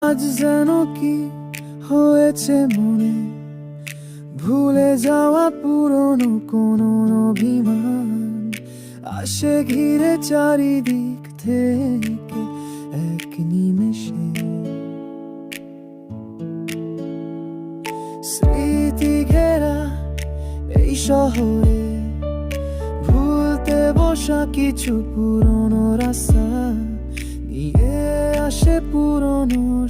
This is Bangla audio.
আজ যেন কি হয়েছে মনে, ভুলে যাওয়া পুরনো কোনো অভিমান আসে ঘিরে চারিদিক থেকে এক নিমেষে। স্মৃতি ঘেরা এই শহরে ভুলতে বসা কিছু পুরনো রাস্তা নিয়ে আসে পুরনো